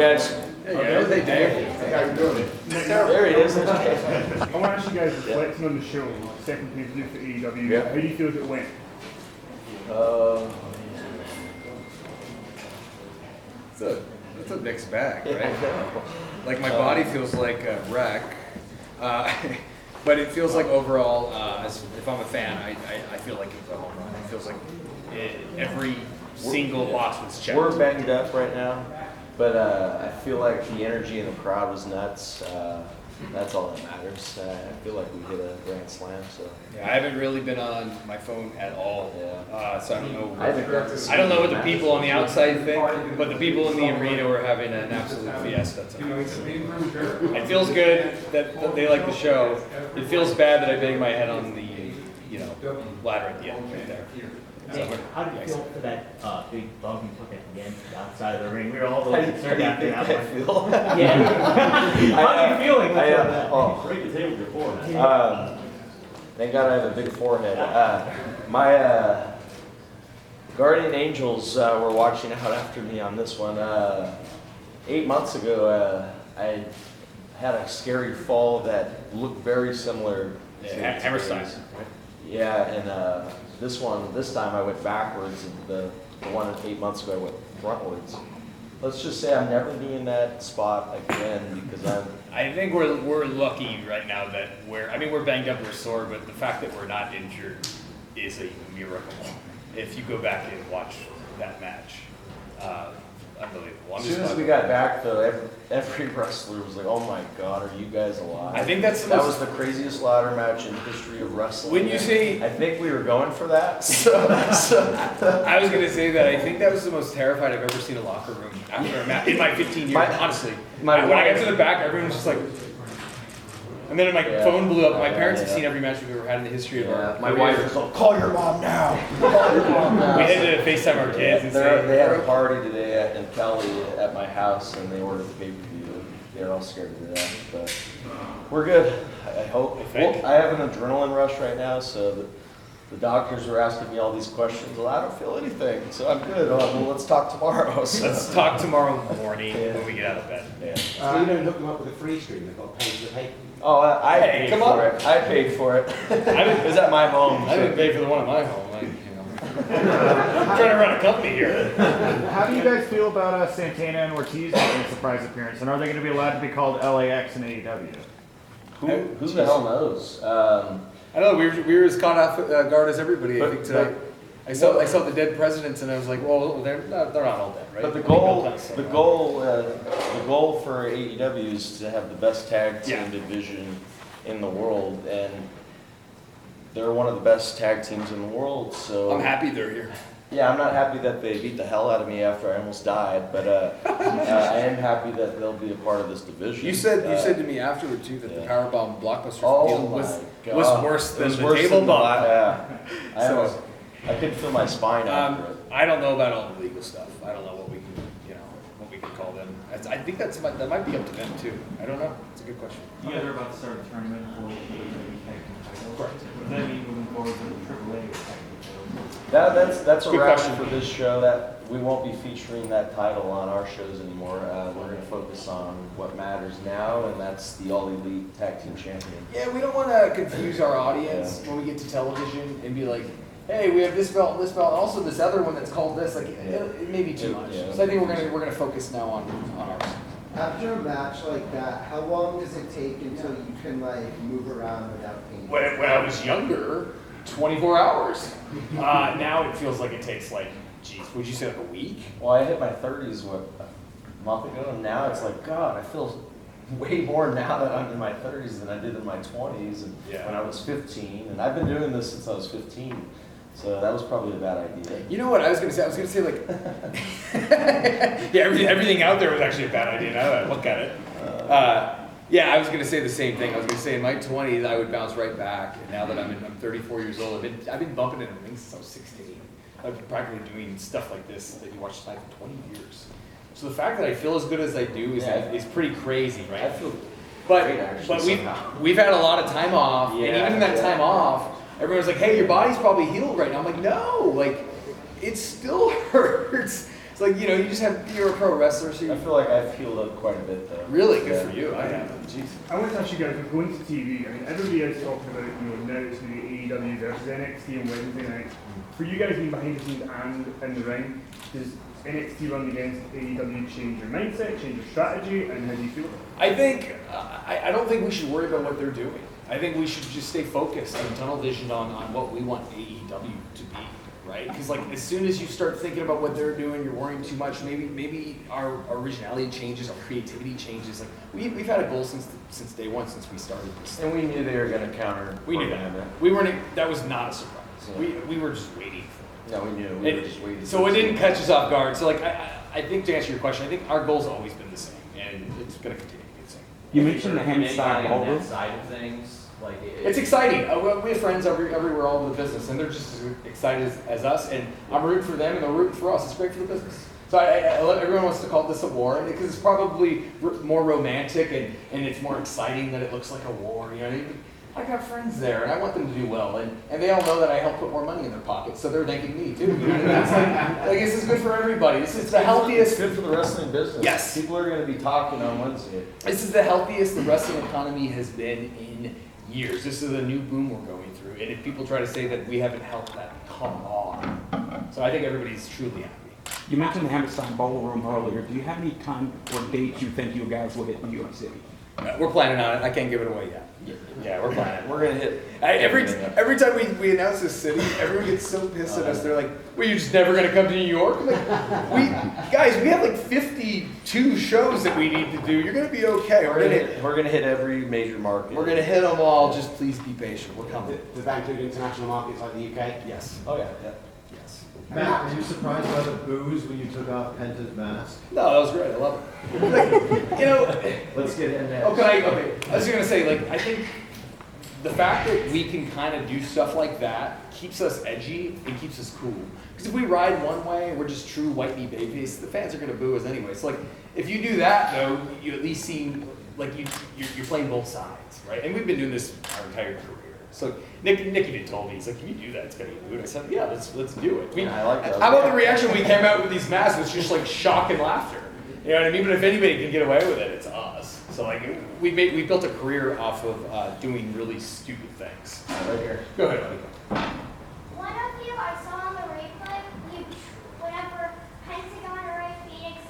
guys. Hey guys. Hey, how you doing? There he is. I want to ask you guys, reflecting on the show, second pay-per-view for AEW, Yeah. how do you feel it went? It's a mixed bag, right? Like my body feels like a wreck, but it feels like overall, if I'm a fan, I feel like it's a home run. It feels like every single box was checked. We're banged up right now, but I feel like the energy in the crowd was nuts. That's all that matters. I feel like we hit a grand slam. So Yeah, I haven't really been on my phone at all, so I don't know. I I don't know what the people on the outside think, but the people in the arena were having an absolute fiesta tonight. It feels good that they like the show. It feels bad that I banged my head on the ladder at the end right there. How do you feel for that big bump you took at the end outside of the ring? We were all a little concerned after that one. feel. Yeah. How are you feeling? Break the table before. Thank God I have a big forehead. My guardian angels were watching out after me on this one. 8 months ago, I had a scary fall that looked very similar to Hammerstein. Yeah, and this time I went backwards, and the one 8 months ago I went frontwards. Let's just say I'm never doing that spot again because I think we're lucky right now that we're banged up, we're sore, but the fact that we're not injured is a miracle. If you go back and watch that match, unbelievable. As soon as we got back, though, every wrestler was like, "Oh my God, are you guys alive?" I think that was the craziest ladder match in the history of wrestling. When you say, I think we were going for that. So I was gonna say that I think that was the most terrified I've ever seen a locker room after a match in my 15 years. Honestly, when I got to the back, everyone was just like. And then my phone blew up. My parents have seen every match we've ever had in the history of our my career. wife was like, "Call your mom now! Call your mom now!" We had to FaceTime our kids and say, they had a party today in Cali at my house, and they ordered the pay-per-view. They're all scared to death, but we're good. I hope. I have an adrenaline rush right now, so the doctors were asking me all these questions. Well, I don't feel anything, so I'm good. Well, let's talk tomorrow. So. Let's talk tomorrow morning when we get out of bed. Yeah. So you don't hook them up with a free stream, they've got to pay to pay. Oh, I paid for it. I paid for it. It was at my home. I didn't pay for the one at my home. I'm trying to run a company here. How do you guys feel about Santana and Ortiz making a surprise appearance? And are they going to be allowed to be called LAX and AEW? Who the hell knows? I don't know. We were as caught off guard as everybody. I think tonight. I saw the dead presidents, and I was like, well, they're not all dead, right? But the goal for AEW is to have the best tag team division in the world, and they're one of the best tag teams in the world. So I'm happy they're here. Yeah, I'm not happy that they beat the hell out of me after I almost died, but I am happy that they'll be a part of this division. You said to me afterward too that the Powerbomb Blockbuster deal was worse than the table bomb. Yeah, I could feel my spine after it. I don't know about all the legal stuff. I don't know what we can call them. I think that might be up to them too. I don't know. It's a good question. You guys are about to start a tournament for the AEW tag team titles. Correct. What does that mean moving forward for the AAA tag team? That's a Good wrap question. for this show. That we won't be featuring that title on our shows anymore. We're going to focus on what matters now, and that's the All Elite Tag Team Champion. Yeah, we don't want to confuse our audience when we get to television and be like, hey, we have this belt, and also this other one that's called this. Like, it may be too much. Yeah. So I think we're gonna focus now on ours. After a match like that, how long does it take until you can move around without pain? When I was younger, 24 hours. Now it feels like it takes would you say a week? Well, I hit my 30s a month ago, and now it's like, God, I feel way more now that I'm in my 30s than I did in my 20s and when I was 15. And I've been doing this since I was 15. So that was probably a bad idea. You know what I was going to say? I was going to say everything out there was actually a bad idea now that I look at it. I was going to say the same thing. I was going to say in my 20s I would bounce right back. And now that I'm 34 years old, I've been bumping in the ring since I was 16. I've been practically doing stuff like this that you watch tonight for 20 years. So the fact that I feel as good as I do is pretty crazy, right? I feel But somehow. we've had a lot of time off, and even in that time off, everyone's like, "Hey, your body's probably healed right now." I'm like, "No, like it still hurts." It's like, you know, you're a pro wrestler, so I feel like I've healed up quite a bit though. really good for you. I haven't. Jeez. I want to ask you guys, we're going to TV. I mean, everybody is talking about, now it's going to be AEW versus NXT on Wednesday night. For you guys being behind the scenes and in the ring, does NXT run against AEW change your mindset, change your strategy, and how do you feel about it? I think, I don't think we should worry about what they're doing. I think we should just stay focused and tunnel vision on what we want AEW to be, right? Because like as soon as you start thinking about what they're doing, you're worrying too much. Maybe our originality changes, our creativity changes. Like we've had a goal since day one, since we started this. And we knew they were going to counter. We knew that. We weren't. That was not a surprise. Yeah. We were just waiting for it. No, we knew. We were just waiting. So it didn't catch us off guard. So like I think to answer your question, I think our goal's always been the same, and it's going to continue to be the same. You mentioned the hand style on ballroom. that side of things. Like It's exciting. We have friends everywhere all over the business, and they're just as excited as us. And I'm rooting for them, and they're rooting for us. It's great for the business. So everyone wants to call this a war, because it's probably more romantic and it's more exciting that it looks like a war. You know, I got friends there, and I want them to do well, and they all know that I help put more money in their pockets, so they're thanking me too. You know? It's like this is good for everybody. This is the healthiest. It's good for the wrestling business. Yes. People are going to be talking on Wednesday. This is the healthiest the wrestling economy has been in years. This is a new boom we're going through, and if people try to say that we haven't helped that, come on. So I think everybody's truly happy. You mentioned the Hammerstein Ballroom earlier. Do you have any time or dates you think you guys will hit in New York City? We're planning on it. I can't give it away yet. Yeah, we're planning. We're going to hit. Every time we announce this city, everyone gets so pissed at us. They're like, "Well, you're just never going to come to New York?" I'm like, we have like 52 shows that we need to do. You're going to be okay. We're going to hit every major market. We're going to hit them all. Just please be patient. We're coming. Does that include international markets like the UK? Yes. Oh yeah. Yes. Matt, were you surprised by the booze when you took off Penta's mask? No, that was great. I love it. Like, you know. Let's get in there. Okay. I was gonna say, like, I think the fact that we can kind of do stuff like that keeps us edgy and keeps us cool. Because if we ride one way, we're just true white meat babies, the fans are gonna boo us anyway. So like, if you do that though, you at least seem like you're playing both sides, right? And we've been doing this our entire career. So Nicky even told me, he's like, "Can you do that? It's gonna be good." I said, "Yeah, let's do it." I mean, I like that. how about the reaction when we came out with these masks? It was just like shock and laughter. You know what I mean? But if anybody can get away with it, it's us. So like we built a career off of doing really stupid things. Right here. Go ahead, buddy. One of you I saw on the replay, whenever Pentagon or Phoenix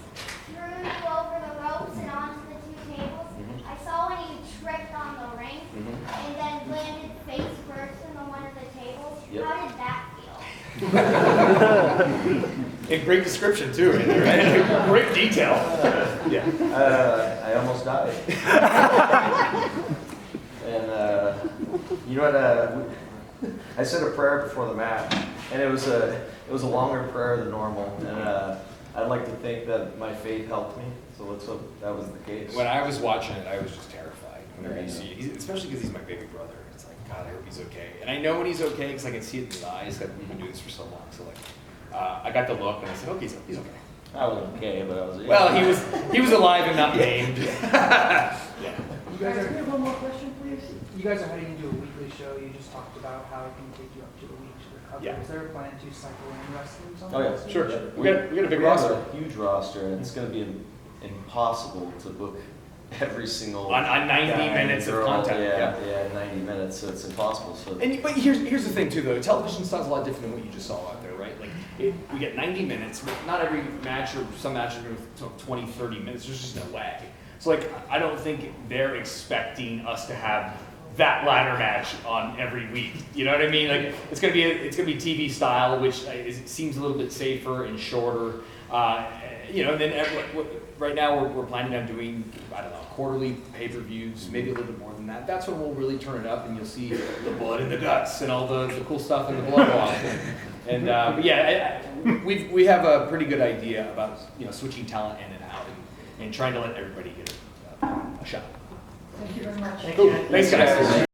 threw you over the ropes and onto the two tables, I saw when you tripped on the ring and then landed face first on one of the tables. Yep. How did that feel? And great description too, right? Great detail. Yeah. I almost died. And you know what? I said a prayer before the match, and it was a longer prayer than normal. And I'd like to think that my faith helped me. So let's hope that was the case. When I was watching it, I was just terrified. Whenever you see it, especially because he's my baby brother. It's like, God, I hope he's okay. And I know when he's okay because I can see it in his eyes that we've been doing this for so long. So like, I got the look and I said, "Okay, he's okay." I was okay, but I was. Well, he was alive and not maimed. Yeah. You guys are, one more question, please. You guys are heading into a weekly show. You just talked about how it can take you up to a week to recover. Yeah. Is there a plan to cycle in wrestlers on Oh yeah, Wednesday? Sure. Yeah. We got a big we have roster. a huge roster, and it's going to be impossible to book every single On 90 guy, minutes of girl. content. Yeah, 90 minutes. So it's impossible. So But here's the thing too, though. Television style's a lot different than what you just saw out there, right? Like we get 90 minutes. But not every match, or some matches are going to 20, 30 minutes. There's just no way. So like, I don't think they're expecting us to have that ladder match on every week. You know what I mean? Like it's gonna be TV style, which seems a little bit safer and shorter. You know, and then right now we're planning on doing, I don't know, quarterly pay-per-views, maybe a little bit more than that. That's when we'll really turn it up, and you'll see the blood and the guts and all the cool stuff in the blood walk. And but yeah, we have a pretty good idea about switching talent in and out and trying to let everybody get a shot. Thank you very much. Cool. Thanks, guys.